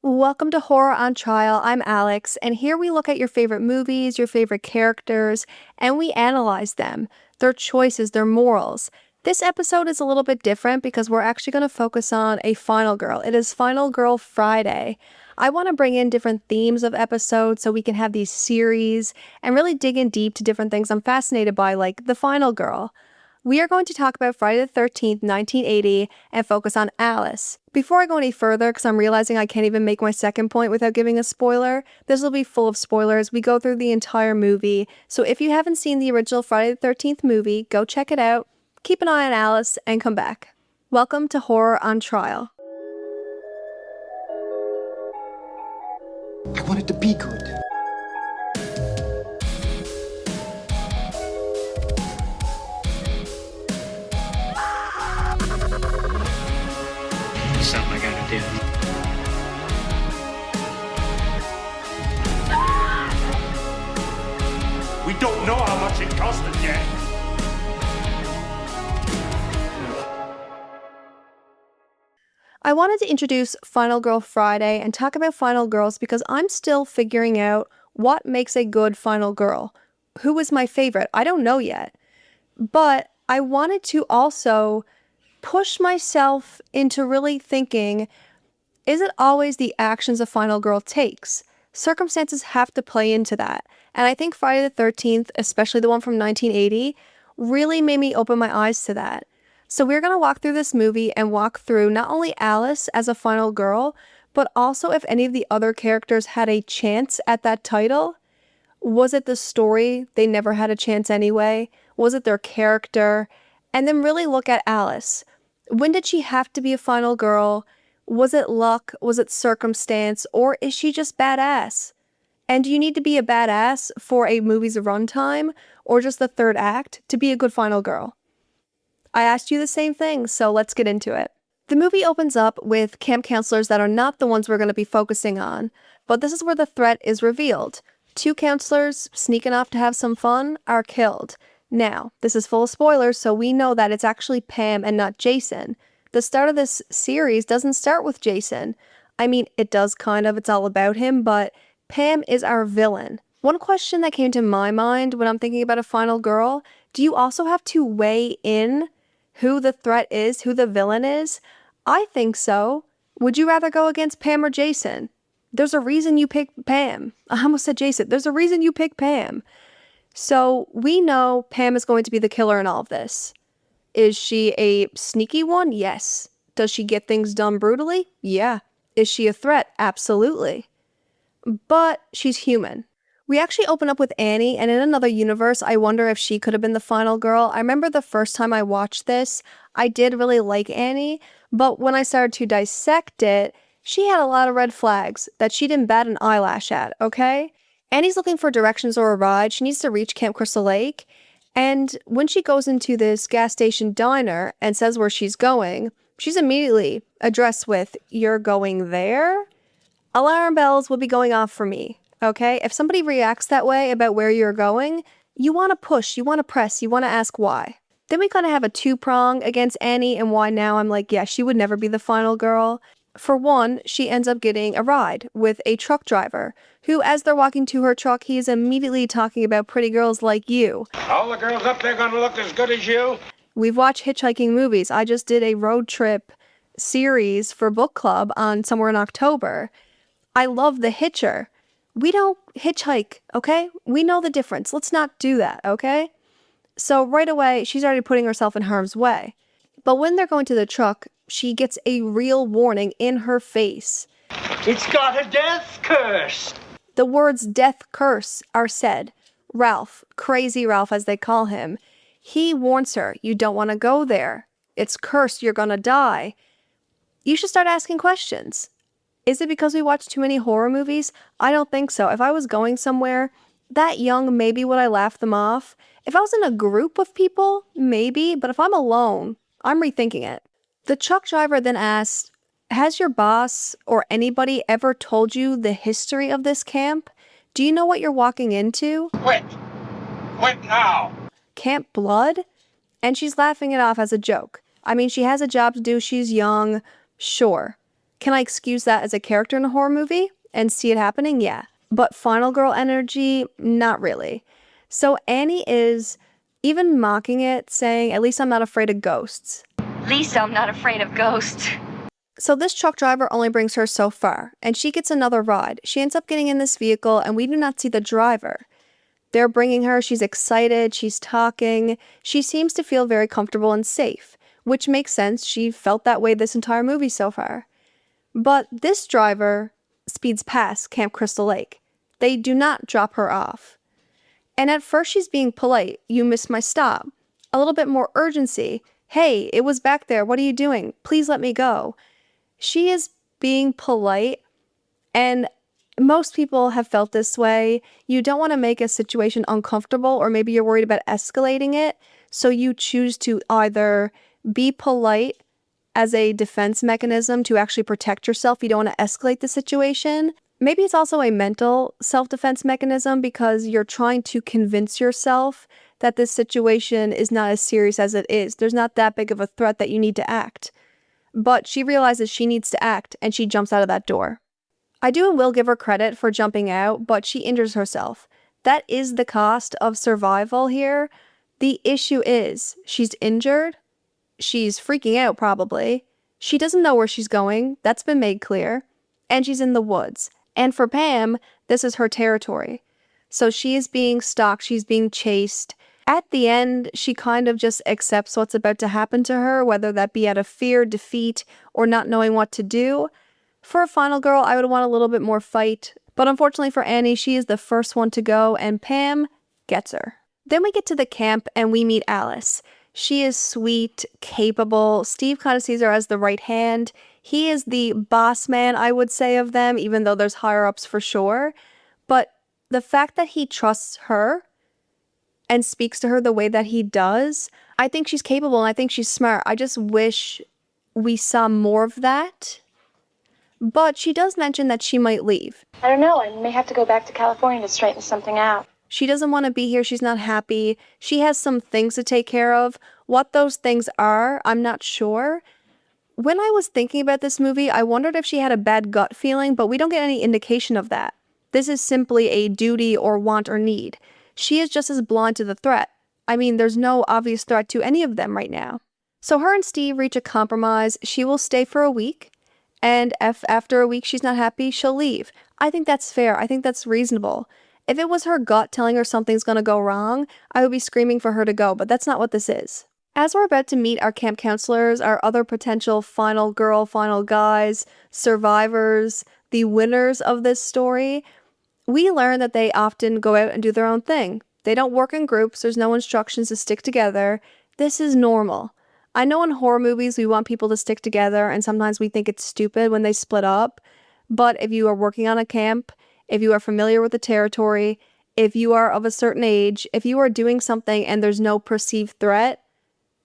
Welcome to Horror on Trial. I'm Alex, and here we look at your favorite movies, your favorite characters, and we analyze them, their choices, their morals. This episode is a little bit different because we're actually going to focus on a Final Girl. It is Final Girl Friday. I want to bring in different themes of episodes so we can have these series and really dig in deep to different things I'm fascinated by, like the Final Girl. We are going to talk about Friday the 13th, 1980, and focus on Alice. Before I go any further, because I'm realizing I can't even make my second point without giving a spoiler, this will be full of spoilers. We go through the entire movie, so if you haven't seen the original Friday the 13th movie, go check it out, keep an eye on Alice, and come back. Welcome to Horror on Trial. I want it to be good. Something I gotta do. We don't know how much it costed yet. I wanted to introduce Final Girl Friday and talk about Final Girls because I'm still figuring out what makes a good Final Girl. Who is my favorite? I don't know yet. But I wanted to also push myself into really thinking, is it always the actions a Final Girl takes? Circumstances have to play into that. And I think Friday the 13th, especially the one from 1980, really made me open my eyes to that. So we're going to walk through this movie and walk through not only Alice as a Final Girl, but also if any of the other characters had a chance at that title. Was it the story? They never had a chance anyway. Was it their character? And then really look at Alice. When did she have to be a Final Girl? Was it luck? Was it circumstance? Or is she just badass? And do you need to be a badass for a movie's runtime or just the third act to be a good Final Girl? I asked you the same thing, so let's get into it. The movie opens up with camp counselors that are not the ones we're going to be focusing on, but this is where the threat is revealed. 2 counselors, sneaking off to have some fun, are killed. Now, this is full of spoilers, so we know that it's actually Pam and not Jason. The start of this series doesn't start with Jason. I mean, it does kind of, it's all about him, but Pam is our villain. One question that came to my mind when I'm thinking about a Final Girl, do you also have to weigh in who the threat is, who the villain is? I think so. Would you rather go against Pam or Jason? There's a reason you picked Pam. I almost said Jason. There's a reason you picked Pam. So we know Pam is going to be the killer in all of this. Is she a sneaky one? Yes. Does she get things done brutally? Yeah. Is she a threat? Absolutely. But she's human. We actually open up with Annie, and in another universe, I wonder if she could have been the Final Girl. I remember the first time I watched this, I did really like Annie, but when I started to dissect it, she had a lot of red flags that she didn't bat an eyelash at, okay? Annie's looking for directions or a ride. She needs to reach Camp Crystal Lake, and when she goes into this gas station diner and says where she's going, she's immediately addressed with, "You're going there?" Alarm bells will be going off for me. Okay, if somebody reacts that way about where you're going, you want to push, you want to press, you want to ask why. Then we kind of have a 2-prong against Annie and why now I'm like, yeah, she would never be the Final Girl. For one, she ends up getting a ride with a truck driver who, as they're walking to her truck, he is immediately talking about pretty girls like you. All the girls up there gonna look as good as you? We've watched hitchhiking movies. I just did a road trip series for book club on somewhere in October. I love The Hitcher. We don't hitchhike, okay? We know the difference. Let's not do that, okay? So right away, she's already putting herself in harm's way. But when they're going to the truck, she gets a real warning in her face. It's got a death curse. The words death curse are said. Ralph, Crazy Ralph as they call him, he warns her, you don't want to go there. It's cursed, you're gonna die. You should start asking questions. Is it because we watch too many horror movies? I don't think so. If I was going somewhere that young, maybe would I laugh them off? If I was in a group of people, maybe, but if I'm alone, I'm rethinking it. The truck driver then asked, has your boss or anybody ever told you the history of this camp? Do you know what you're walking into? Quit! Quit now! Camp Blood? And she's laughing it off as a joke. I mean, she has a job to do, she's young, sure. Can I excuse that as a character in a horror movie and see it happening? Yeah. But final girl energy, not really. So Annie is even mocking it, saying, at least I'm not afraid of ghosts. At least I'm not afraid of ghosts. So this truck driver only brings her so far, and she gets another ride. She ends up getting in this vehicle, and we do not see the driver. They're bringing her, she's excited, she's talking. She seems to feel very comfortable and safe, which makes sense. She felt that way this entire movie so far. But this driver speeds past Camp Crystal Lake. They do not drop her off. And at first she's being polite. You missed my stop. A little bit more urgency. Hey, it was back there. What are you doing? Please let me go. She is being polite, and most people have felt this way. You don't want to make a situation uncomfortable, or maybe you're worried about escalating it. So you choose to either be polite as a defense mechanism to actually protect yourself. You don't want to escalate the situation. Maybe it's also a mental self-defense mechanism because you're trying to convince yourself that this situation is not as serious as it is. There's not that big of a threat that you need to act. But she realizes she needs to act, and she jumps out of that door. I do and will give her credit for jumping out, but she injures herself. That is the cost of survival here. The issue is she's injured. She's freaking out, probably. She doesn't know where she's going. That's been made clear. And she's in the woods. And for Pam, this is her territory. So she is being stalked. She's being chased. At the end, she kind of just accepts what's about to happen to her, whether that be out of fear, defeat, or not knowing what to do. For a final girl, I would want a little bit more fight. But unfortunately for Annie, she is the first one to go, and Pam gets her. Then we get to the camp, and we meet Alice. She is sweet, capable. Steve kind of sees her as the right hand. He is the boss man, I would say, of them, even though there's higher-ups for sure. But the fact that he trusts her and speaks to her the way that he does, I think she's capable and I think she's smart. I just wish we saw more of that. But she does mention that she might leave. I don't know. I may have to go back to California to straighten something out. She doesn't want to be here. She's not happy. She has some things to take care of. What those things are, I'm not sure. When I was thinking about this movie, I wondered if she had a bad gut feeling, but we don't get any indication of that. This is simply a duty or want or need. She is just as blind to the threat. I mean, there's no obvious threat to any of them right now. So her and Steve reach a compromise. She will stay for a week, and if after a week she's not happy, she'll leave. I think that's fair. I think that's reasonable. If it was her gut telling her something's going to go wrong, I would be screaming for her to go, but that's not what this is. As we're about to meet our camp counselors, our other potential final girl, final guys, survivors, the winners of this story, we learn that they often go out and do their own thing. They don't work in groups. There's no instructions to stick together. This is normal. I know in horror movies we want people to stick together, and sometimes we think it's stupid when they split up. But if you are working on a camp, if you are familiar with the territory, if you are of a certain age, if you are doing something and there's no perceived threat,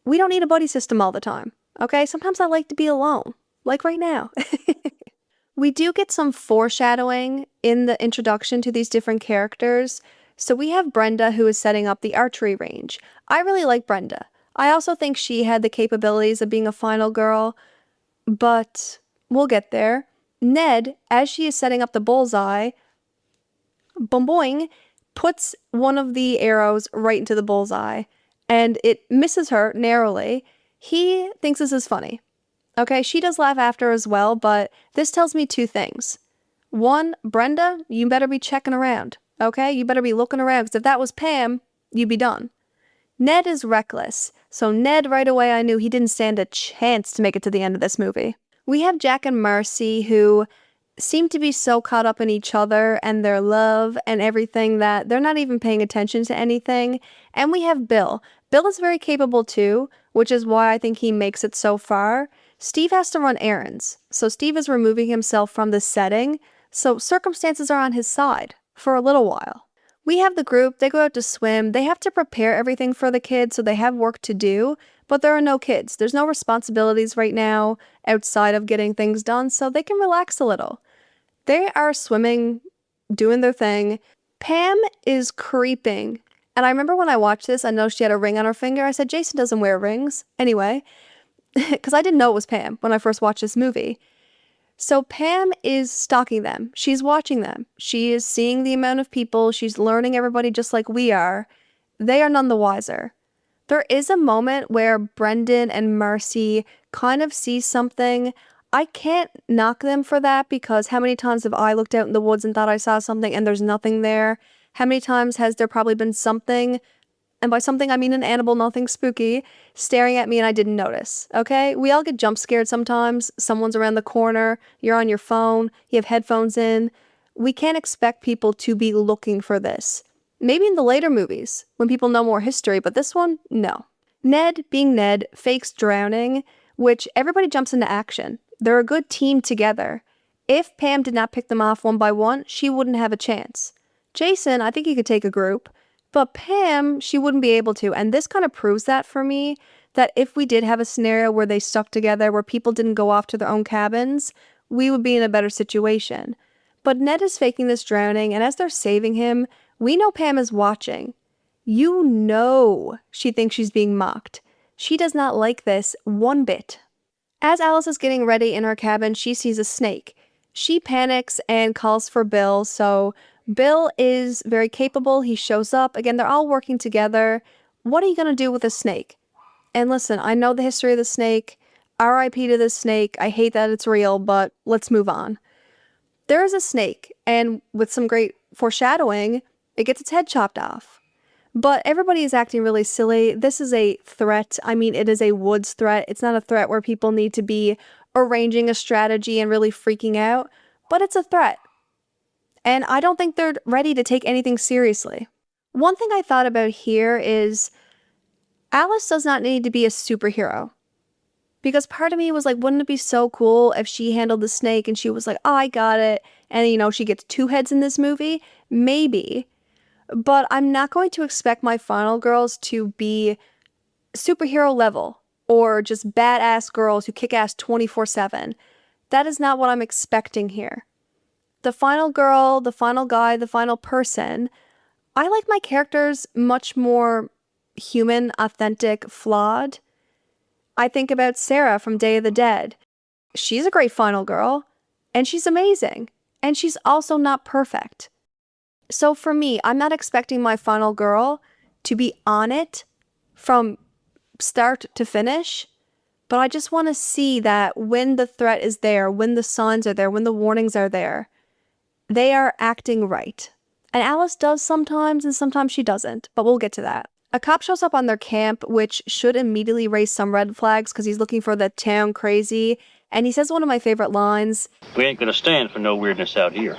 we don't need a buddy system all the time, okay? Sometimes I like to be alone, like right now. We do get some foreshadowing in the introduction to these different characters. So we have Brenda, who is setting up the archery range. I really like Brenda. I also think she had the capabilities of being a final girl, but we'll get there. Ned, as she is setting up the bullseye, boing, puts one of the arrows right into the bullseye, and it misses her narrowly. He thinks this is funny. Okay, she does laugh after as well, but this tells me two things. One, Brenda, you better be checking around, okay? You better be looking around, because if that was Pam, you'd be done. Ned is reckless, so Ned right away I knew he didn't stand a chance to make it to the end of this movie. We have Jack and Marcy, who seem to be so caught up in each other and their love and everything that they're not even paying attention to anything. And we have Bill. Bill is very capable too, which is why I think he makes it so far. Steve has to run errands, so Steve is removing himself from the setting, so circumstances are on his side for a little while. We have the group, they go out to swim, they have to prepare everything for the kids, so they have work to do, but there are no kids. There's no responsibilities right now outside of getting things done, so they can relax a little. They are swimming, doing their thing. Pam is creeping, and I remember when I watched this, I noticed she had a ring on her finger. I said, Jason doesn't wear rings. Anyway, because I didn't know it was Pam when I first watched this movie. So Pam is stalking them. She's watching them. She is seeing the amount of people. She's learning everybody just like we are. They are none the wiser. There is a moment where Brendan and Marcy kind of see something. I can't knock them for that because how many times have I looked out in the woods and thought I saw something and there's nothing there? How many times has there probably been something, and by something I mean an animal, nothing spooky, staring at me and I didn't notice, okay? We all get jump scared sometimes. Someone's around the corner, you're on your phone, you have headphones in. We can't expect people to be looking for this. Maybe in the later movies, when people know more history, but this one, no. Ned, being Ned, fakes drowning, which everybody jumps into action. They're a good team together. If Pam did not pick them off one by one, she wouldn't have a chance. Jason, I think he could take a group, but Pam, she wouldn't be able to, and this kind of proves that for me, that if we did have a scenario where they stuck together, where people didn't go off to their own cabins, we would be in a better situation. But Ned is faking this drowning, and as they're saving him, we know Pam is watching. You know she thinks she's being mocked. She does not like this one bit. As Alice is getting ready in her cabin, she sees a snake. She panics and calls for Bill, so Bill is very capable. He shows up. Again, they're all working together. What are you going to do with a snake? And listen, I know the history of the snake. R.I.P. to this snake. I hate that it's real, but let's move on. There is a snake, and with some great foreshadowing, it gets its head chopped off. But everybody is acting really silly. This is a threat. I mean, it is a woods threat. It's not a threat where people need to be arranging a strategy and really freaking out, but it's a threat. And I don't think they're ready to take anything seriously. One thing I thought about here is Alice does not need to be a superhero. Because part of me was like, wouldn't it be so cool if she handled the snake and she was like, oh, I got it. And, you know, she gets 2 heads in this movie? Maybe. But I'm not going to expect my final girls to be superhero level or just badass girls who kick ass 24/7. That is not what I'm expecting here. The final girl, the final guy, the final person, I like my characters much more human, authentic, flawed. I think about Sarah from Day of the Dead. She's a great final girl, and she's amazing, and she's also not perfect. So for me, I'm not expecting my final girl to be on it from start to finish, but I just want to see that when the threat is there, when the signs are there, when the warnings are there, they are acting right. And Alice does sometimes, and sometimes she doesn't, but we'll get to that. A cop shows up on their camp, which should immediately raise some red flags because he's looking for the town crazy, and he says one of my favorite lines. We ain't gonna stand for no weirdness out here.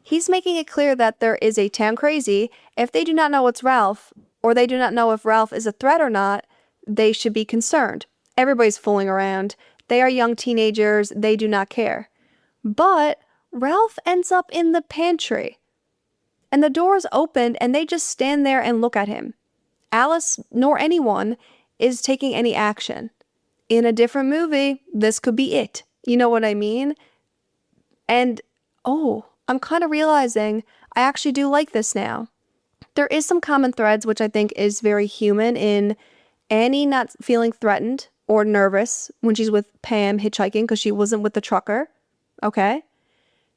He's making it clear that there is a town crazy. If they do not know it's Ralph, or they do not know if Ralph is a threat or not, they should be concerned. Everybody's fooling around. They are young teenagers. They do not care. But Ralph ends up in the pantry, and the door is opened, and they just stand there and look at him. Alice, nor anyone, is taking any action. In a different movie, this could be it. You know what I mean? And, I'm kind of realizing I actually do like this now. There is some common threads, which I think is very human, in Annie not feeling threatened or nervous when she's with Pam hitchhiking because she wasn't with the trucker. Okay?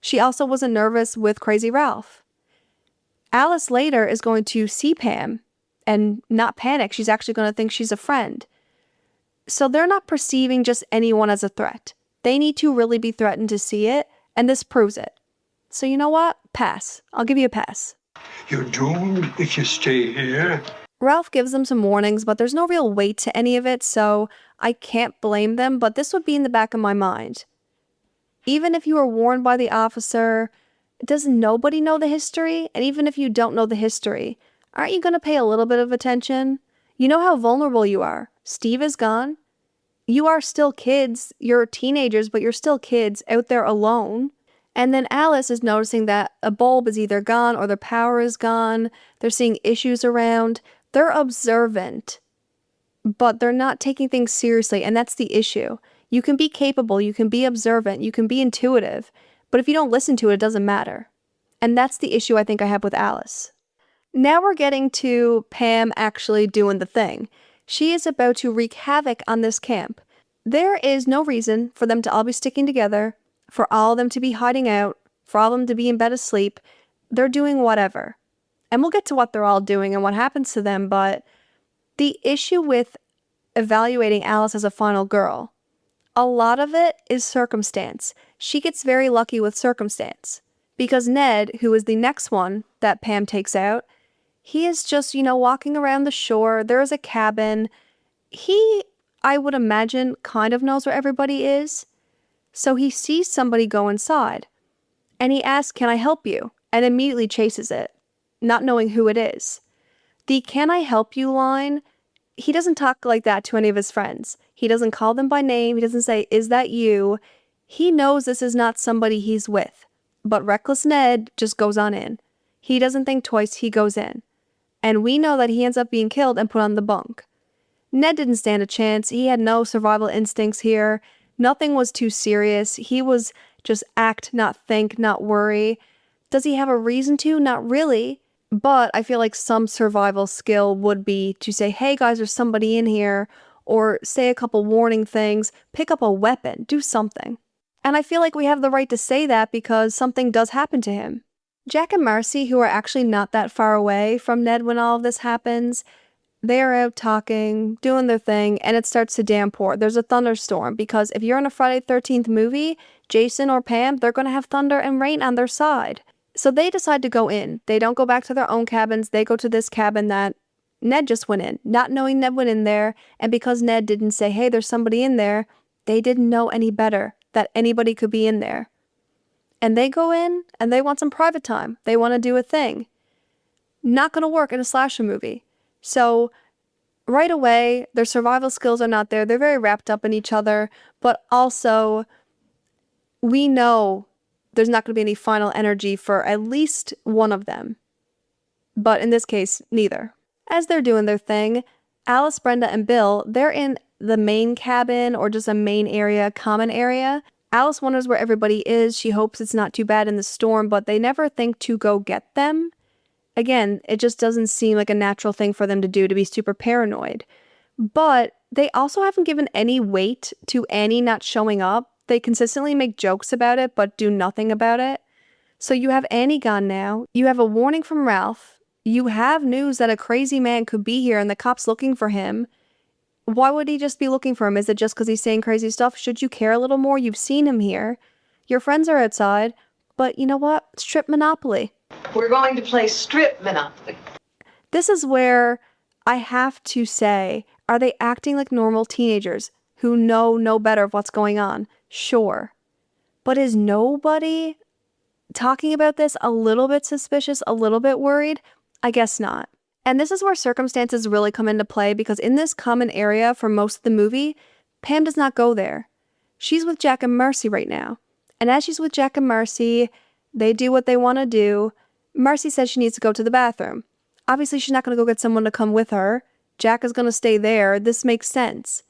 She also wasn't nervous with Crazy Ralph. Alice later is going to see Pam and not panic. She's actually going to think she's a friend. So they're not perceiving just anyone as a threat. They need to really be threatened to see it, and this proves it. So you know what? Pass. I'll give you a pass. You're doomed if you stay here. Ralph gives them some warnings, but there's no real weight to any of it, so I can't blame them, but this would be in the back of my mind. Even if you were warned by the officer, does nobody know the history? And even if you don't know the history, aren't you going to pay a little bit of attention? You know how vulnerable you are. Steve is gone. You are still kids. You're teenagers, but you're still kids out there alone. And then Alice is noticing that a bulb is either gone or the power is gone. They're seeing issues around. They're observant, but they're not taking things seriously, and that's the issue. You can be capable, you can be observant, you can be intuitive, but if you don't listen to it, it doesn't matter. And that's the issue I think I have with Alice. Now we're getting to Pam actually doing the thing. She is about to wreak havoc on this camp. There is no reason for them to all be sticking together, for all of them to be hiding out, for all of them to be in bed asleep. They're doing whatever. And we'll get to what they're all doing and what happens to them, but the issue with evaluating Alice as a final girl, a lot of it is circumstance. She gets very lucky with circumstance. Because Ned, who is the next one that Pam takes out, he is just, walking around the shore. There is a cabin. He, I would imagine, kind of knows where everybody is. So he sees somebody go inside. And he asks, "Can I help you?" And immediately chases it, not knowing who it is. The "can I help you" line, he doesn't talk like that to any of his friends. He doesn't call them by name. He doesn't say, "Is that you?" He knows this is not somebody he's with. But reckless Ned just goes on in. He doesn't think twice, he goes in. And we know that he ends up being killed and put on the bunk. Ned didn't stand a chance. He had no survival instincts here. Nothing was too serious. He was just act, not think, not worry. Does he have a reason to? Not really. But I feel like some survival skill would be to say, "Hey guys, there's somebody in here," or say a couple warning things, pick up a weapon, do something. And I feel like we have the right to say that because something does happen to him. Jack and Marcy, who are actually not that far away from Ned when all of this happens, they are out talking, doing their thing, and it starts to downpour. There's a thunderstorm because if you're in a Friday the 13th movie, Jason or Pam, they're going to have thunder and rain on their side. So they decide to go in. They don't go back to their own cabins. They go to this cabin that Ned just went in, not knowing Ned went in there. And because Ned didn't say, "Hey, there's somebody in there," they didn't know any better that anybody could be in there. And they go in and they want some private time. They want to do a thing. Not going to work in a slasher movie. So right away, their survival skills are not there. They're very wrapped up in each other. But also, we know there's not going to be any final energy for at least one of them. But in this case, neither. As they're doing their thing, Alice, Brenda, and Bill, they're in the main cabin or just a main area, common area. Alice wonders where everybody is. She hopes it's not too bad in the storm, but they never think to go get them. Again, it just doesn't seem like a natural thing for them to do, to be super paranoid. But they also haven't given any weight to Annie not showing up. They consistently make jokes about it, but do nothing about it. So you have Annie gone now. You have a warning from Ralph. You have news that a crazy man could be here and the cops looking for him. Why would he just be looking for him? Is it just because he's saying crazy stuff? Should you care a little more? You've seen him here. Your friends are outside. But you know what? Strip Monopoly. We're going to play strip Monopoly. This is where I have to say, are they acting like normal teenagers who know no better of what's going on? Sure. But is nobody talking about this a little bit suspicious, a little bit worried? I guess not. And this is where circumstances really come into play because in this common area for most of the movie, Pam does not go there. She's with Jack and Marcy right now. And as she's with Jack and Marcy, they do what they want to do. Marcy says she needs to go to the bathroom. Obviously, she's not going to go get someone to come with her. Jack is going to stay there. This makes sense.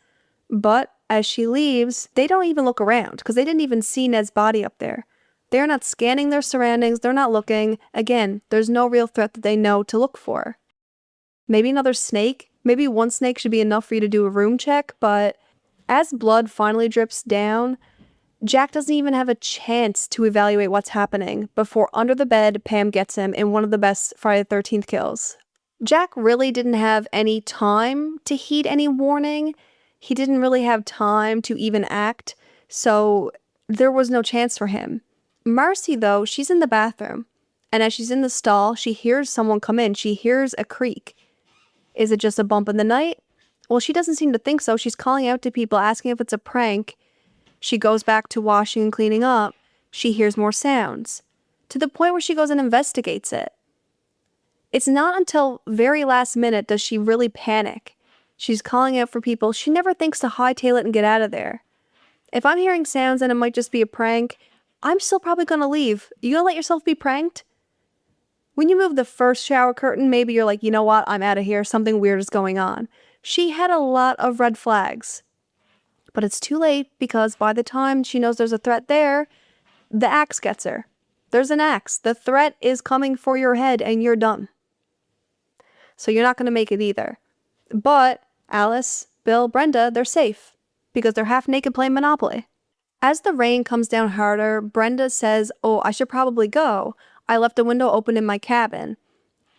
But as she leaves, they don't even look around because they didn't even see Ned's body up there. They're not scanning their surroundings. They're not looking. Again, there's no real threat that they know to look for. Maybe another snake. Maybe one snake should be enough for you to do a room check. But as blood finally drips down, Jack doesn't even have a chance to evaluate what's happening before under the bed, Pam gets him in one of the best Friday the 13th kills. Jack really didn't have any time to heed any warning. He didn't really have time to even act, so there was no chance for him. Marcy, though, she's in the bathroom, and as she's in the stall, she hears someone come in. She hears a creak. Is it just a bump in the night? Well, she doesn't seem to think so. She's calling out to people, asking if it's a prank. She goes back to washing and cleaning up. She hears more sounds, to the point where she goes and investigates it. It's not until very last minute does she really panic. She's calling out for people. She never thinks to hightail it and get out of there. If I'm hearing sounds and it might just be a prank, I'm still probably going to leave. You gonna let yourself be pranked? When you move the first shower curtain, maybe you're like, you know what, I'm out of here. Something weird is going on. She had a lot of red flags. But it's too late because by the time she knows there's a threat there, the axe gets her. There's an axe. The threat is coming for your head and you're done. So you're not going to make it either. But Alice, Bill, Brenda, they're safe because they're half naked playing Monopoly. As the rain comes down harder, Brenda says, "Oh, I should probably go. I left a window open in my cabin."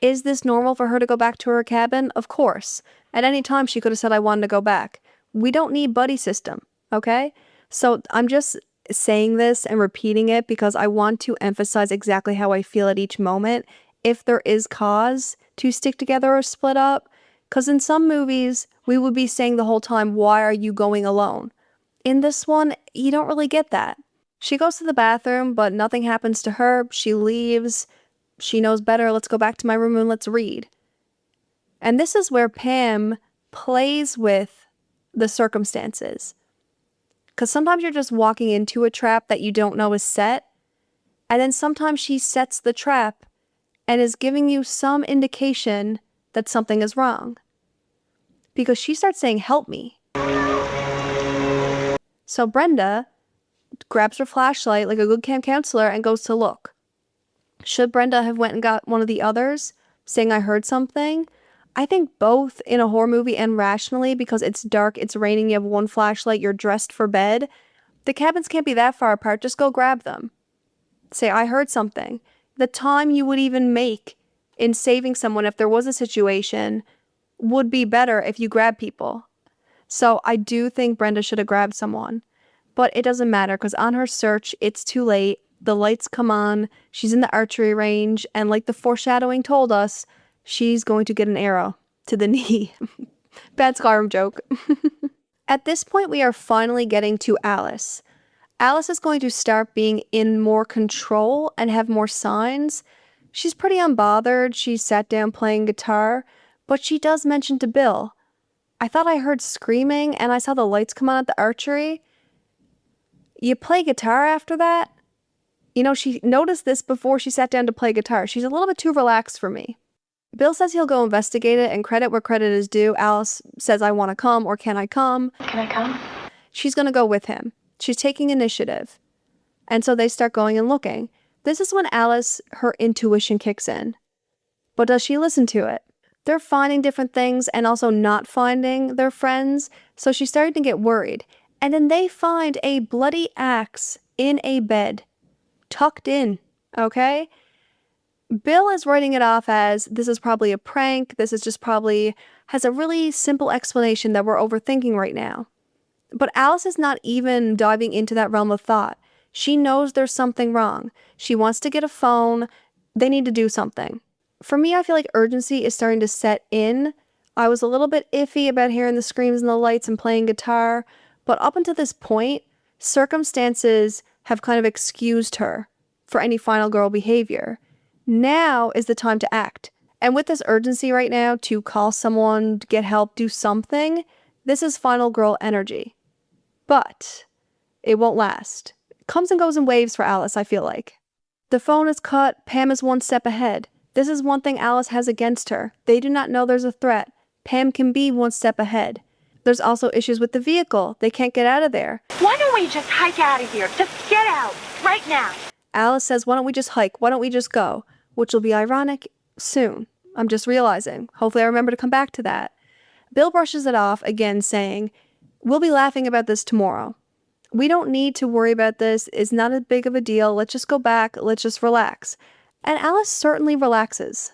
Is this normal for her to go back to her cabin? Of course. At any time, she could have said, "I wanted to go back." We don't need buddy system, okay? So I'm just saying this and repeating it because I want to emphasize exactly how I feel at each moment if there is cause to stick together or split up. Because in some movies, we would be saying the whole time, "Why are you going alone?" In this one, you don't really get that. She goes to the bathroom, but nothing happens to her. She leaves. She knows better. Let's go back to my room and let's read. And this is where Pam plays with the circumstances. Because sometimes you're just walking into a trap that you don't know is set. And then sometimes she sets the trap and is giving you some indication that something is wrong. Because she starts saying, "Help me." So Brenda grabs her flashlight like a good camp counselor and goes to look. Should Brenda have went and got one of the others, saying, "I heard something"? I think both in a horror movie and rationally, because it's dark, it's raining, you have one flashlight, you're dressed for bed. The cabins can't be that far apart. Just go grab them. Say, "I heard something." The time you would even make in saving someone if there was a situation would be better if you grab people. So I do think Brenda should have grabbed someone. But it doesn't matter because on her search, it's too late. The lights come on. She's in the archery range. And like the foreshadowing told us, she's going to get an arrow to the knee. Bad Skyrim joke. At this point, we are finally getting to Alice. Alice is going to start being in more control and have more signs. She's pretty unbothered. She sat down playing guitar, but she does mention to Bill, "I thought I heard screaming and I saw the lights come on at the archery." You play guitar after that? You know, she noticed this before she sat down to play guitar. She's a little bit too relaxed for me. Bill says he'll go investigate it and credit where credit is due. Alice says, "I want to come," or "Can I come?" Can I come? She's going to go with him. She's taking initiative. And so they start going and looking. This is when Alice, her intuition kicks in. But does she listen to it? They're finding different things and also not finding their friends. So she's starting to get worried. And then they find a bloody axe in a bed, tucked in, okay? Bill is writing it off as, this is probably a prank. This is just probably has a really simple explanation that we're overthinking right now. But Alice is not even diving into that realm of thought. She knows there's something wrong. She wants to get a phone. They need to do something. For me, I feel like urgency is starting to set in. I was a little bit iffy about hearing the screams and the lights and playing guitar, but up until this point, circumstances have kind of excused her for any final girl behavior. Now is the time to act. And with this urgency right now to call someone, get help, do something, this is final girl energy. But it won't last. It comes and goes in waves for Alice, I feel like. The phone is cut. Pam is one step ahead. This is one thing Alice has against her. They do not know there's a threat. Pam can be one step ahead. There's also issues with the vehicle. They can't get out of there. Why don't we just hike out of here? Just get out, right now. Alice says, "Why don't we just hike? Why don't we just go?" Which will be ironic soon. I'm just realizing. Hopefully I remember to come back to that. Bill brushes it off, again saying, "We'll be laughing about this tomorrow. We don't need to worry about this. It's not as big of a deal. Let's just go back. Let's just relax." And Alice certainly relaxes.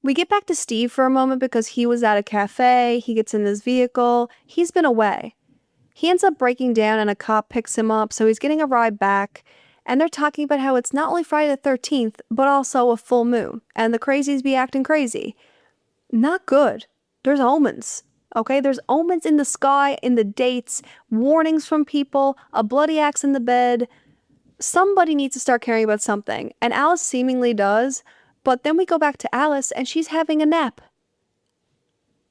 We get back to Steve for a moment because he was at a cafe. He gets in this vehicle. He's been away. He ends up breaking down and a cop picks him up, so he's getting a ride back. And they're talking about how it's not only Friday the 13th, but also a full moon. And the crazies be acting crazy. Not good. There's omens. Okay, there's omens in the sky, in the dates, warnings from people, a bloody axe in the bed. Somebody needs to start caring about something. And Alice seemingly does. But then we go back to Alice and she's having a nap.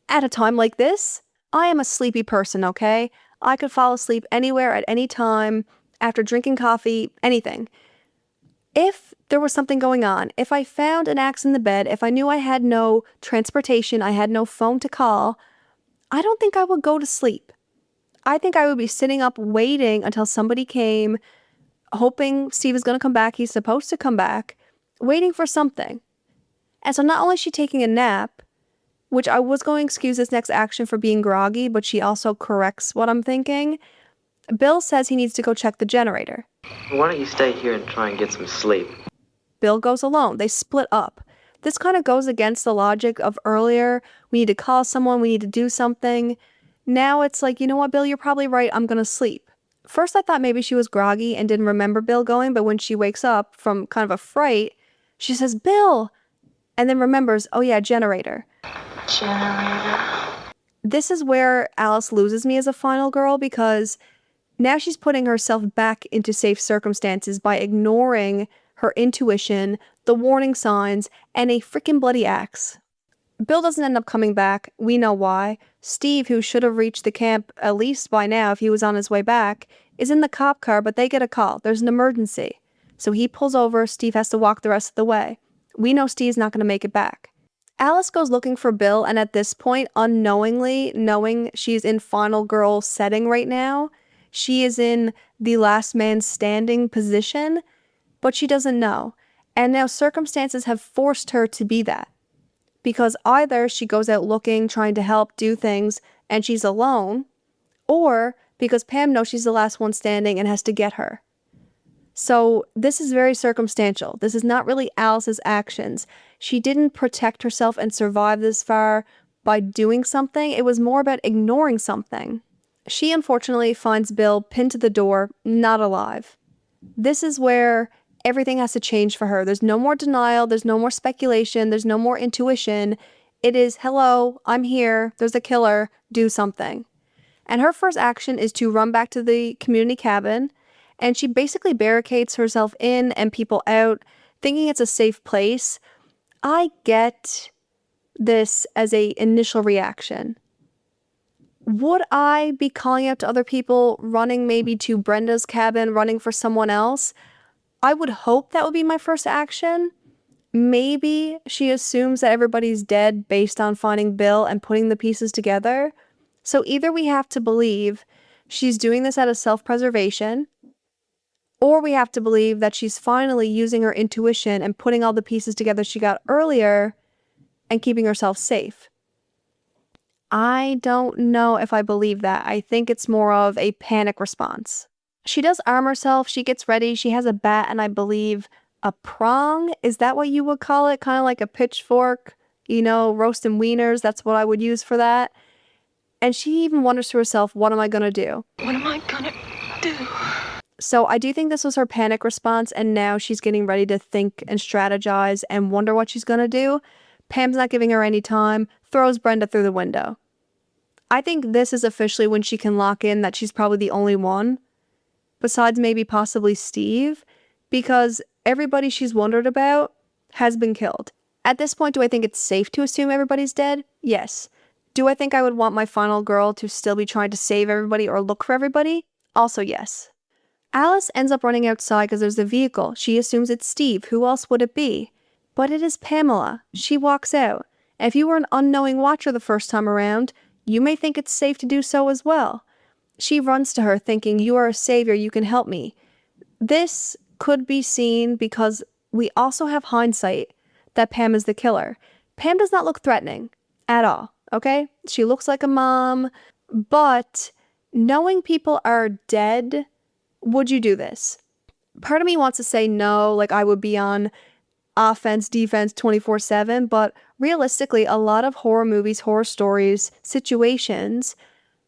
At a time like this, I am a sleepy person, okay? I could fall asleep anywhere at any time, after drinking coffee, anything. If there was something going on, if I found an axe in the bed, if I knew I had no transportation, I had no phone to call, I don't think I would go to sleep. I think I would be sitting up waiting until somebody came, hoping Steve is going to come back. He's supposed to come back. Waiting for something. And so not only is she taking a nap, which I was going to excuse this next action for being groggy, but she also corrects what I'm thinking. Bill says he needs to go check the generator. Why don't you stay here and try and get some sleep? Bill goes alone. They split up. This kind of goes against the logic of earlier. We need to call someone. We need to do something. Now it's like, you know what, Bill, you're probably right. I'm going to sleep. First, I thought maybe she was groggy and didn't remember Bill going, but when she wakes up from kind of a fright, she says, Bill, and then remembers, oh yeah, generator. Generator. This is where Alice loses me as a final girl because now she's putting herself back into safe circumstances by ignoring her intuition, the warning signs, and a freaking bloody axe. Bill doesn't end up coming back. We know why. Steve, who should have reached the camp at least by now if he was on his way back, is in the cop car, but they get a call. There's an emergency. So he pulls over. Steve has to walk the rest of the way. We know Steve's not going to make it back. Alice goes looking for Bill, and at this point, unknowingly, knowing she's in final girl setting right now, she is in the last man standing position, but she doesn't know. And now circumstances have forced her to be that. Because either she goes out looking, trying to help, do things, and she's alone, or because Pam knows she's the last one standing and has to get her. So this is very circumstantial. This is not really Alice's actions. She didn't protect herself and survive this far by doing something. It was more about ignoring something. She unfortunately finds Bill pinned to the door, not alive. This is where everything has to change for her. There's no more denial. There's no more speculation. There's no more intuition. It is, hello, I'm here. There's a killer. Do something. And her first action is to run back to the community cabin. And she basically barricades herself in and people out, thinking it's a safe place. I get this as a initial reaction. Would I be calling out to other people, running maybe to Brenda's cabin, running for someone else? I would hope that would be my first action. Maybe she assumes that everybody's dead based on finding Bill and putting the pieces together. So either we have to believe she's doing this out of self-preservation, or we have to believe that she's finally using her intuition and putting all the pieces together she got earlier and keeping herself safe. I don't know if I believe that. I think it's more of a panic response. She does arm herself. She gets ready. She has a bat and I believe a prong. Is that what you would call it? Kind of like a pitchfork, roasting wieners. That's what I would use for that. And she even wonders to herself, what am I going to do? What am I gonna do? So I do think this was her panic response, and now she's getting ready to think and strategize and wonder what she's going to do. Pam's not giving her any time, throws Brenda through the window. I think this is officially when she can lock in that she's probably the only one, besides maybe possibly Steve, because everybody she's wondered about has been killed. At this point, do I think it's safe to assume everybody's dead? Yes. Do I think I would want my final girl to still be trying to save everybody or look for everybody? Also yes. Alice ends up running outside because there's a vehicle. She assumes it's Steve. Who else would it be? But it is Pamela. She walks out. And if you were an unknowing watcher the first time around, you may think it's safe to do so as well. She runs to her thinking, you are a savior, you can help me. This could be seen because we also have hindsight that Pam is the killer. Pam does not look threatening at all, okay? She looks like a mom, but knowing people are dead, would you do this? Part of me wants to say no, like I would be on offense, defense 24/7, but realistically, a lot of horror movies, horror stories, situations,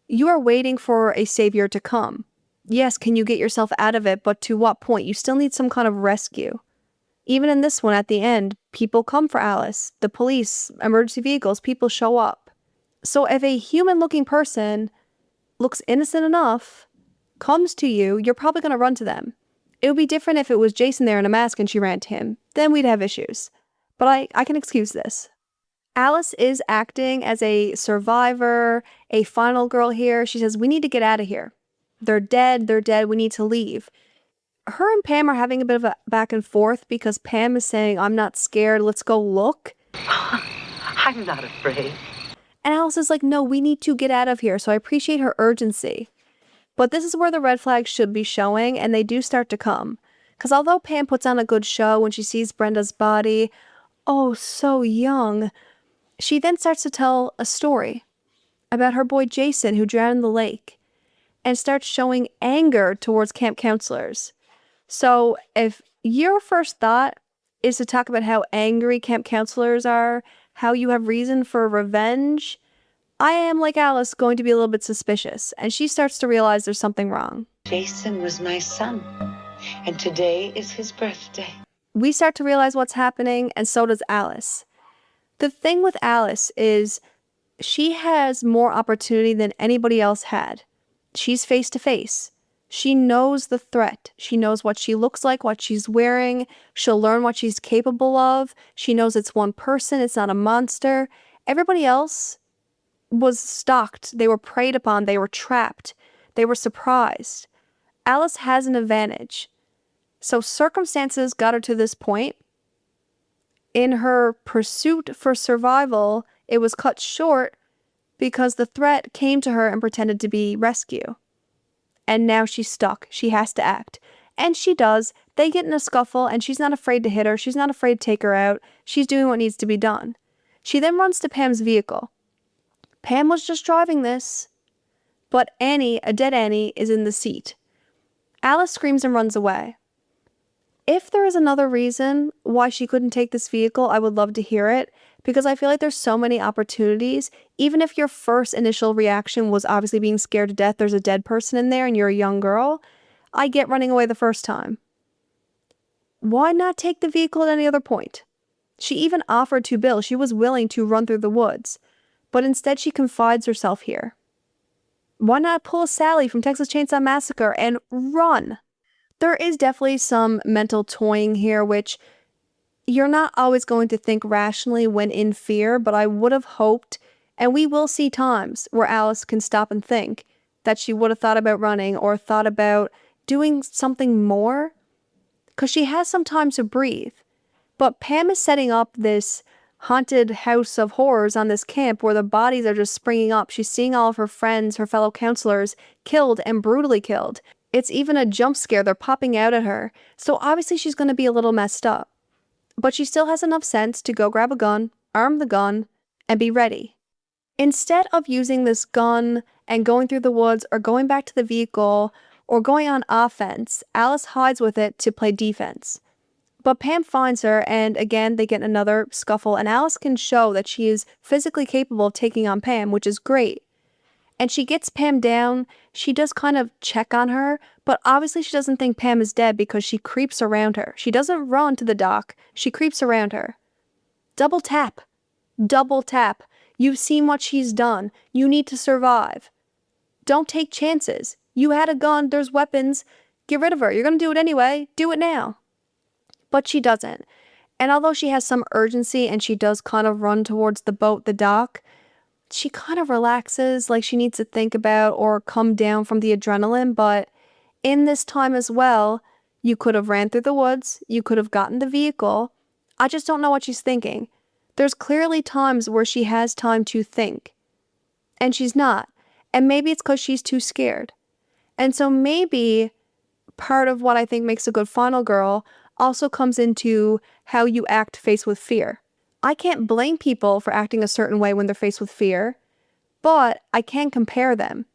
you are waiting for a savior to come. Yes, can you get yourself out of it, but to what point? You still need some kind of rescue. Even in this one, at the end, people come for Alice. The police, emergency vehicles, people show up. So if a human-looking person looks innocent enough, comes to you, you're probably going to run to them. It would be different if it was Jason there in a mask and she ran to him. Then we'd have issues. But I can excuse this. Alice is acting as a survivor, a final girl here. She says, we need to get out of here. They're dead, we need to leave. Her and Pam are having a bit of a back and forth because Pam is saying, I'm not scared, let's go look. I'm not afraid. And Alice is like, no, we need to get out of here. So I appreciate her urgency. But this is where the red flags should be showing, and they do start to come. Because although Pam puts on a good show when she sees Brenda's body, oh, so young, she then starts to tell a story about her boy Jason who drowned in the lake. and starts showing anger towards camp counselors. So if your first thought is to talk about how angry camp counselors are, how you have reason for revenge, I am, like Alice, going to be a little bit suspicious, and she starts to realize there's something wrong. Jason was my son, and today is his birthday. We start to realize what's happening, and so does Alice. The thing with Alice is she has more opportunity than anybody else had. She's face to face. She knows the threat. She knows what she looks like, what she's wearing. She'll learn what she's capable of. She knows it's one person. It's not a monster. Everybody else was stalked. They were preyed upon. They were trapped. They were surprised. Alice has an advantage. So circumstances got her to this point. In her pursuit for survival, it was cut short because the threat came to her and pretended to be rescue. And now she's stuck. She has to act. And she does. They get in a scuffle, and she's not afraid to hit her. She's not afraid to take her out. She's doing what needs to be done. She then runs to Pam's vehicle. Pam was just driving this, but Annie, a dead Annie, is in the seat. Alice screams and runs away. If there is another reason why she couldn't take this vehicle, I would love to hear it, because I feel like there's so many opportunities. Even if your first initial reaction was obviously being scared to death, there's a dead person in there and you're a young girl, I get running away the first time. Why not take the vehicle at any other point? She even offered to Bill. She was willing to run through the woods, but instead she confides herself here. Why not pull a Sally from Texas Chainsaw Massacre and run? There is definitely some mental toying here, which you're not always going to think rationally when in fear, but I would have hoped, and we will see times where Alice can stop and think that she would have thought about running or thought about doing something more, because she has some time to breathe. But Pam is setting up this haunted house of horrors on this camp where the bodies are just springing up. She's seeing all of her friends, her fellow counselors, killed and brutally killed. It's even a jump scare. They're popping out at her. So obviously she's going to be a little messed up. But she still has enough sense to go grab a gun, arm the gun, and be ready. Instead of using this gun and going through the woods or going back to the vehicle or going on offense, Alice hides with it to play defense. But Pam finds her, and again, they get another scuffle, and Alice can show that she is physically capable of taking on Pam, which is great. And she gets Pam down. She does kind of check on her, but obviously she doesn't think Pam is dead because she creeps around her. She doesn't run to the dock. She creeps around her. Double tap. Double tap. You've seen what she's done. You need to survive. Don't take chances. You had a gun. There's weapons. Get rid of her. You're going to do it anyway. Do it now. But she doesn't. And although she has some urgency and she does kind of run towards the boat, the dock, she kind of relaxes, like she needs to think about or come down from the adrenaline. But in this time as well, you could have ran through the woods. You could have gotten the vehicle. I just don't know what she's thinking. There's clearly times where she has time to think. And she's not. And maybe it's because she's too scared. And so maybe part of what I think makes a good final girl also comes into how you act faced with fear. I can't blame people for acting a certain way when they're faced with fear, but I can compare them.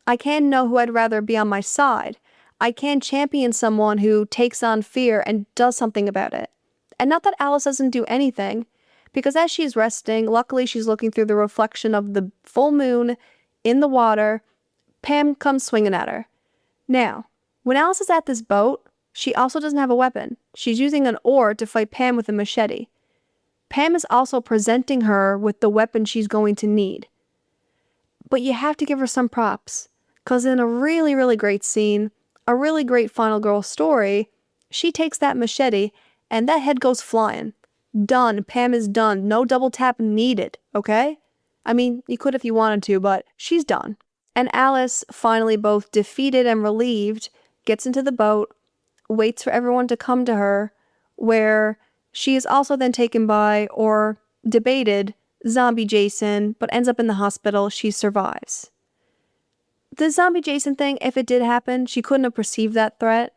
I can know who I'd rather be on my side. I can champion someone who takes on fear and does something about it. And not that Alice doesn't do anything, because as she's resting, luckily she's looking through the reflection of the full moon in the water. Pam comes swinging at her. Now, when Alice is at this boat, she also doesn't have a weapon. She's using an oar to fight Pam with a machete. Pam is also presenting her with the weapon she's going to need. But you have to give her some props, because in a really, really great scene, a really great final girl story, she takes that machete and that head goes flying. Done. Pam is done. No double tap needed, okay? I mean, you could if you wanted to, but she's done. And Alice, finally both defeated and relieved, gets into the boat, waits for everyone to come to her, where she is also then taken by, or debated, zombie Jason, but ends up in the hospital. She survives. The zombie Jason thing, if it did happen, she couldn't have perceived that threat.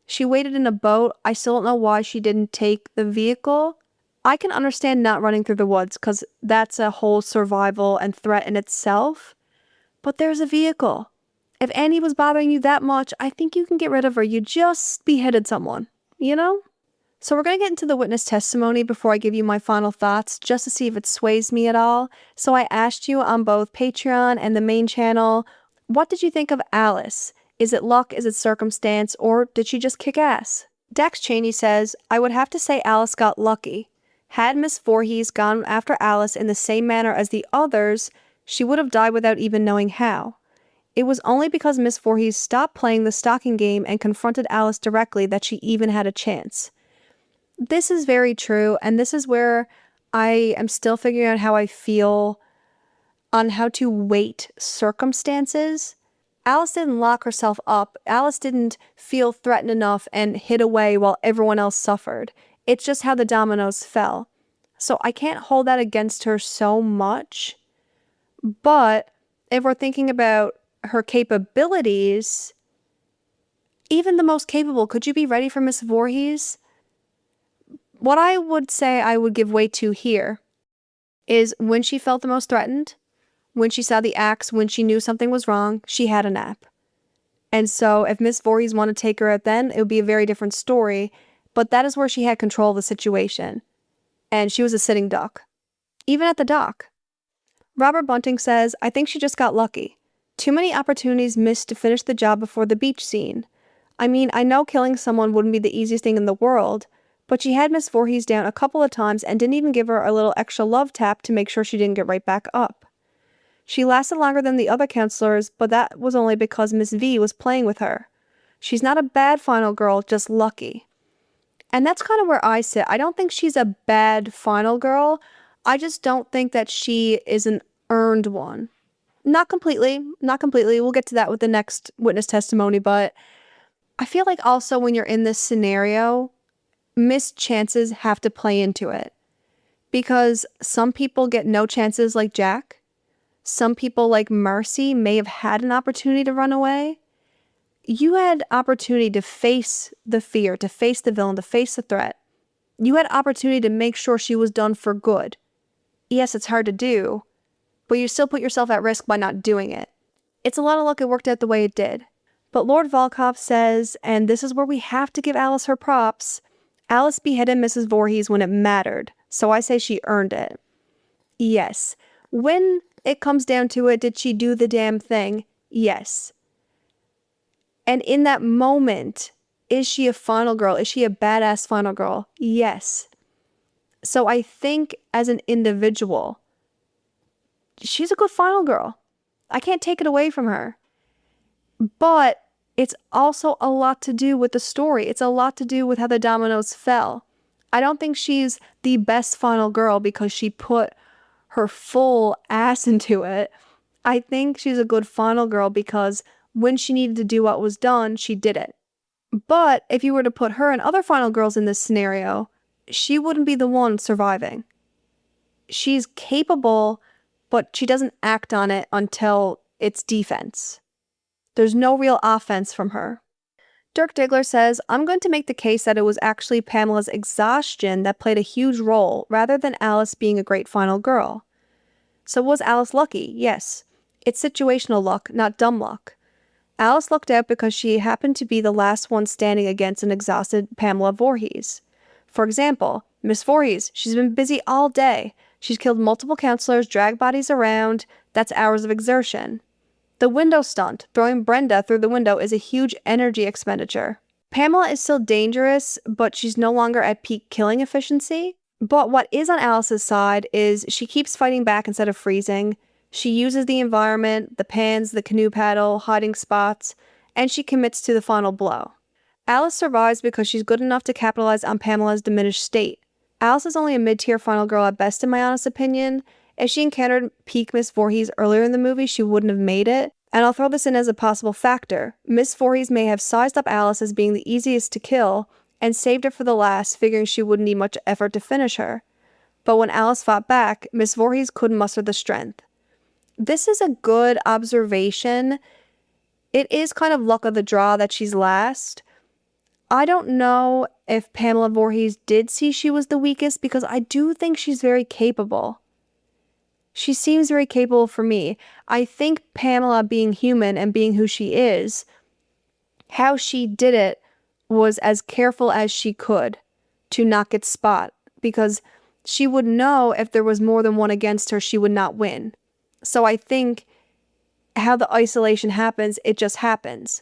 She waited in a boat. I still don't know why she didn't take the vehicle. I can understand not running through the woods, because that's a whole survival and threat in itself. But there's a vehicle. If Annie was bothering you that much, I think you can get rid of her. You just beheaded someone, you know? So we're going to get into the witness testimony before I give you my final thoughts, just to see if it sways me at all. So I asked you on both Patreon and the main channel, what did you think of Alice? Is it luck, is it circumstance, or did she just kick ass? Dax Cheney says, I would have to say Alice got lucky. Had Miss Voorhees gone after Alice in the same manner as the others, she would have died without even knowing how. It was only because Miss Voorhees stopped playing the stalking game and confronted Alice directly that she even had a chance. This is very true, and this is where I am still figuring out how I feel on how to weight circumstances. Alice didn't lock herself up. Alice didn't feel threatened enough and hid away while everyone else suffered. It's just how the dominoes fell. So I can't hold that against her so much. But if we're thinking about her capabilities, even the most capable, could you be ready for Miss Voorhees? What I would say I would give weight to here is when she felt the most threatened, when she saw the axe, when she knew something was wrong, she had a nap. And so if Miss Voorhees wanted to take her out then, it would be a very different story, but that is where she had control of the situation. And she was a sitting duck. Even at the dock. Robert Bunting says, I think she just got lucky. Too many opportunities missed to finish the job before the beach scene. I mean, I know killing someone wouldn't be the easiest thing in the world, but she had Miss Voorhees down a couple of times and didn't even give her a little extra love tap to make sure she didn't get right back up. She lasted longer than the other counselors, but that was only because Miss V was playing with her. She's not a bad final girl, just lucky. And that's kind of where I sit. I don't think she's a bad final girl. I just don't think that she is an earned one. Not completely. We'll get to that with the next witness testimony, but I feel like also when you're in this scenario, missed chances have to play into it. Because some people get no chances like Jack. Some people like Marcy may have had an opportunity to run away. You had opportunity to face the fear, to face the villain, to face the threat. You had opportunity to make sure she was done for good. Yes, it's hard to do, but you still put yourself at risk by not doing it. It's a lot of luck it worked out the way it did. But Lord Volkov says, and this is where we have to give Alice her props, Alice beheaded Mrs. Voorhees when it mattered, so I say she earned it. Yes. When it comes down to it, did she do the damn thing? Yes. And in that moment, is she a final girl? Is she a badass final girl? Yes. So I think as an individual, she's a good final girl. I can't take it away from her. But it's also a lot to do with the story. It's a lot to do with how the dominoes fell. I don't think she's the best final girl because she put her full ass into it. I think she's a good final girl because when she needed to do what was done, she did it. But if you were to put her and other final girls in this scenario, she wouldn't be the one surviving. She's capable, but she doesn't act on it until it's defense. There's no real offense from her. Dirk Diggler says, I'm going to make the case that it was actually Pamela's exhaustion that played a huge role rather than Alice being a great final girl. So was Alice lucky? Yes. It's situational luck, not dumb luck. Alice lucked out because she happened to be the last one standing against an exhausted Pamela Voorhees. For example, Miss Voorhees, she's been busy all day. She's killed multiple counselors, dragged bodies around. That's hours of exertion. The window stunt, throwing Brenda through the window, is a huge energy expenditure. Pamela is still dangerous, but she's no longer at peak killing efficiency. But what is on Alice's side is she keeps fighting back instead of freezing. She uses the environment, the pans, the canoe paddle, hiding spots, and she commits to the final blow. Alice survives because she's good enough to capitalize on Pamela's diminished state. Alice is only a mid-tier final girl at best in my honest opinion. If she encountered peak Miss Voorhees earlier in the movie, she wouldn't have made it. And I'll throw this in as a possible factor. Miss Voorhees may have sized up Alice as being the easiest to kill and saved her for the last, figuring she wouldn't need much effort to finish her. But when Alice fought back, Miss Voorhees couldn't muster the strength. This is a good observation. It is kind of luck of the draw that she's last. I don't know if Pamela Voorhees did see she was the weakest because I do think she's very capable. She seems very capable for me. I think Pamela, being human and being who she is, how she did it was as careful as she could to not get spot, because she would know if there was more than one against her, she would not win. So I think how the isolation happens, it just happens.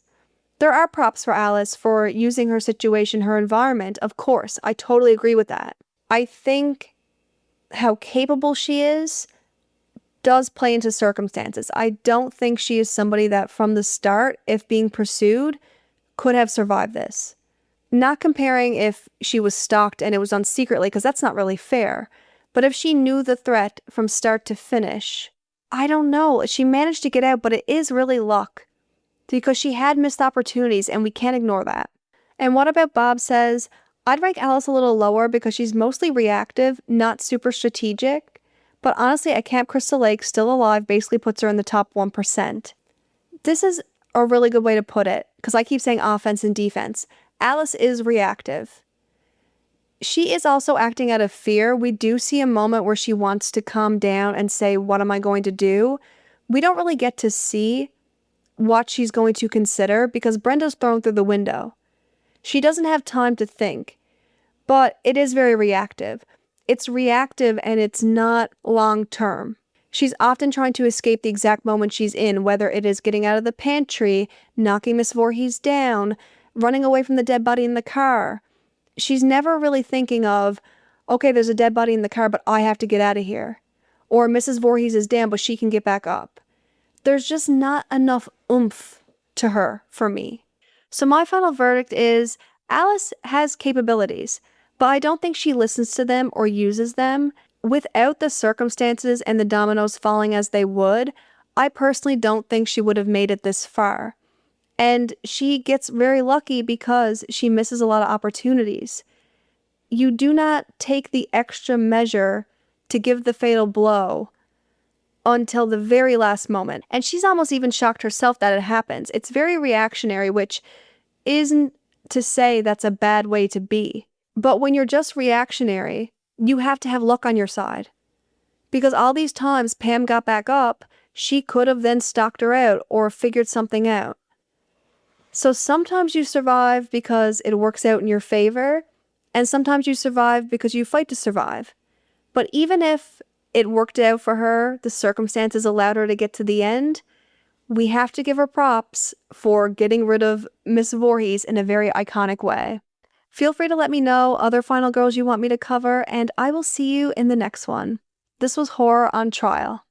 There are props for Alice for using her situation, her environment. Of course, I totally agree with that. I think how capable she is does play into circumstances. I don't think she is somebody that from the start, if being pursued, could have survived this. Not comparing if she was stalked and it was done secretly, because that's not really fair. But if she knew the threat from start to finish, I don't know. She managed to get out, but it is really luck, because she had missed opportunities and we can't ignore that. And what about Bob says, I'd rank Alice a little lower because she's mostly reactive, not super strategic. But honestly, at Camp Crystal Lake, still alive basically puts her in the top 1%. This is a really good way to put it, because I keep saying offense and defense. Alice is reactive. She is also acting out of fear. We do see a moment where she wants to calm down and say, what am I going to do? We don't really get to see what she's going to consider because Brenda's thrown through the window. She doesn't have time to think, but it is very reactive. It's reactive and it's not long term. She's often trying to escape the exact moment she's in, whether it is getting out of the pantry, knocking Miss Voorhees down, running away from the dead body in the car. She's never really thinking of, okay, there's a dead body in the car, but I have to get out of here. Or Mrs. Voorhees is down, but she can get back up. There's just not enough oomph to her for me. So my final verdict is Alice has capabilities, but I don't think she listens to them or uses them. Without the circumstances and the dominoes falling as they would, I personally don't think she would have made it this far. And she gets very lucky because she misses a lot of opportunities. You do not take the extra measure to give the fatal blow until the very last moment. And she's almost even shocked herself that it happens. It's very reactionary, which isn't to say that's a bad way to be. But when you're just reactionary, you have to have luck on your side. Because all these times Pam got back up, she could have then stalked her out or figured something out. So sometimes you survive because it works out in your favor, and sometimes you survive because you fight to survive. But even if it worked out for her, the circumstances allowed her to get to the end, we have to give her props for getting rid of Miss Voorhees in a very iconic way. Feel free to let me know other final girls you want me to cover, and I will see you in the next one. This was Horror on Trial.